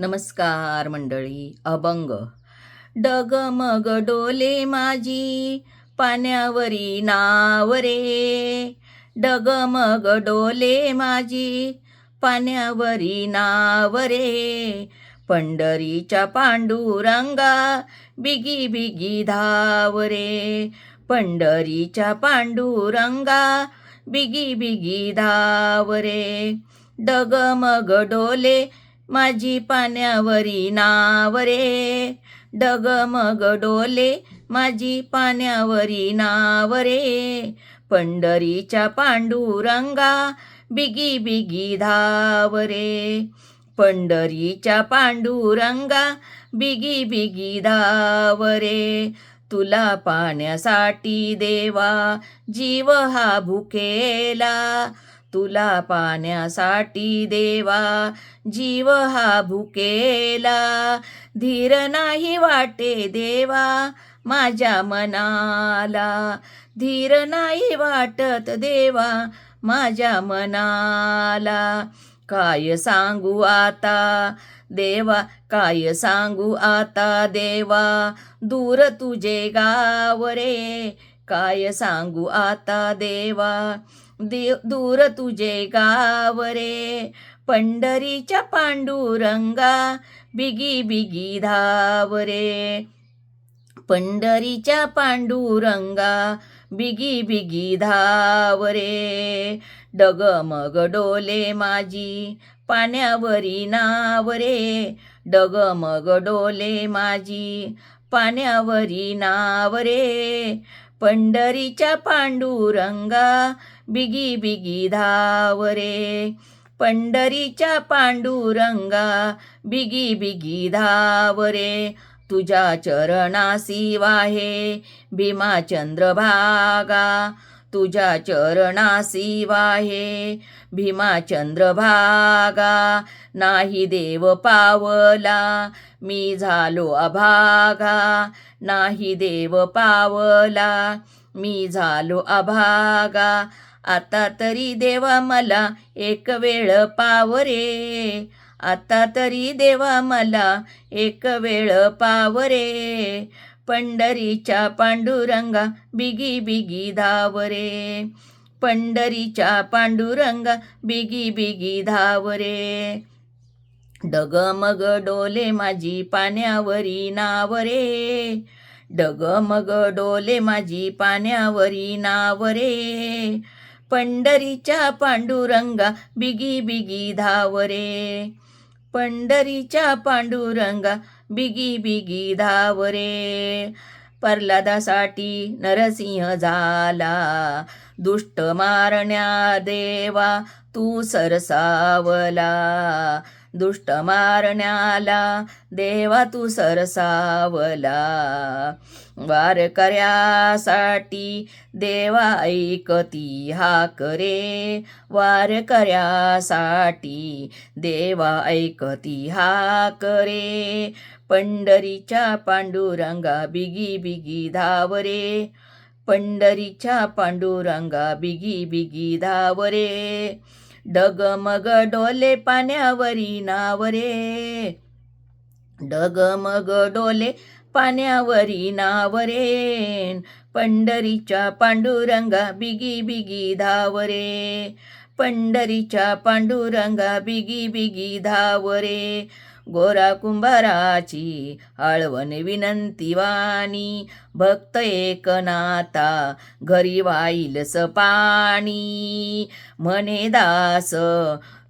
नमस्कार मंडळी. अभंग. डगमग डोले माझी पाण्यावरी नाव रे. डगमग डोले माझी पाण्यावरी नाव रे. पंढरीच्या पांडुरंगा बिगी बिगी धाव रे. पंढरीच्या पांडुरंगा बिगी बिगी धाव रे. डगमग डोले माझी पाण्यावरी नाव रे. डगमग डोले माझी पाण्यावरी नाव रे. पंढरीच्या पांडुरंगा बिगी बिगी धाव रे. पंढरीच्या पांडुरंगा बिगी बिगी धाव रे. तुला पाण्यासाठी देवा जीव हा भुकेला. तुला पाण्यासाठी देवा जीव हा भुकेला. धीर नाही वाटे देवा माझ्या मनाला. धीर नाही वाटत देवा माझ्या मनाला. काय सांगू आता देवा, काय सांगू आता देवा, दूर तुझे गाव रे. काय सांगू आता देवा, दूर तुझे गाव रे. पंढरीच्या पांडुरंगा बिगी बिगी धाव रे. पंढरीच्या पांडुरंगा बिगी बिगी धाव रे. डगमग डोले माझी पाण्यावरी नाव रे. डगमग डोले माझी पाण्यावरी नाव रे. पंढरीच्या पांडुरंगा बिगी बिगी धाव रे. पंढरीच्या पांडुरंगा बिगी बिगी धाव रे. तुझ्या चरणासी वाहे भीमा चंद्रभागा. तुझ्या चरणासी वाहे भीमा चंद्रभागा. नाही देव पावला मी झालो अभागा. नाही देव पावला मी झालो अभागा. आता तरी देवा मला एक वेळ पाव रे. आता तरी देवा मला एक वेळ पाव रे. पंढरीच्या पांडुरंगा बिगी बिगी धाव रे. पंढरीच्या पांडुरंगा बिगी बिगी धाव रे. डगमग डोले माझी पाण्यावरी नाव रे. डगमग डोले माझी पाण्यावरी नाव रे. पंढरीच्या पांडुरंगा बिगी बिगी धाव रे. पंढरीच्या पांडुरंगा बिगी बिगी धाव रे. प्रल्हादासाठी नरसिंह झाला. दुष्ट मारण्या देवा तू सरसावला. दुष्ट मारण्याला देवा तू सरसावला. वारकऱ्यासाठी देवा ऐकती हाक रे. वारकऱ्यासाठी देवा ऐकती हाक रे. पंढरीच्या पांडुरंगा बिगी बिगी धाव रे. पंढरीच्या पांडुरंगा बिगी बिगी धाव रे. डगमग डोले पाण्यावरी नाव रे. डगमग डोले पाण्यावरी नाव रे. पंढरीच्या पांडुरंगा बिगी बिगी धाव रे. पंढरीच्या पांडुरंगा बिगी बिगी धाव रे. गोरा कुंभाराची आळवण विनंती वाणी. भक्त एकनाथा घरी वाईलस पाणी. म्हणे दास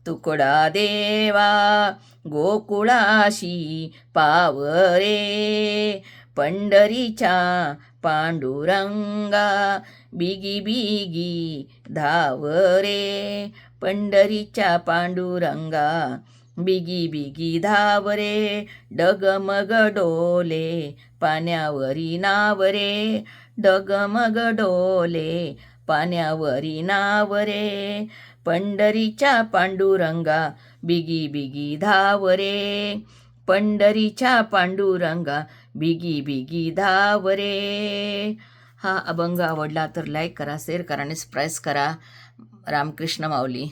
तुकडा देवा गोकुळाशी पाव रे. पंढरीच्या पांडुरंगा बिगी बिगी धाव रे. पंढरीच्या पांडुरंगा बिगी बिगी धाव रे. डगमग डोले पाण्यावरी नाव रे. डगमग डोले पाण्यावरी नाव रे. पंढरीच्या पांडुरंगा बिगी बिगी धाव रे. पंढरीच्या पांडुरंगा बिगी बिगी धाव रे. हा अभंग आवडला तर लाईक करा, शेअर करा आणि सबस्क्राईब करा. रामकृष्ण माऊली.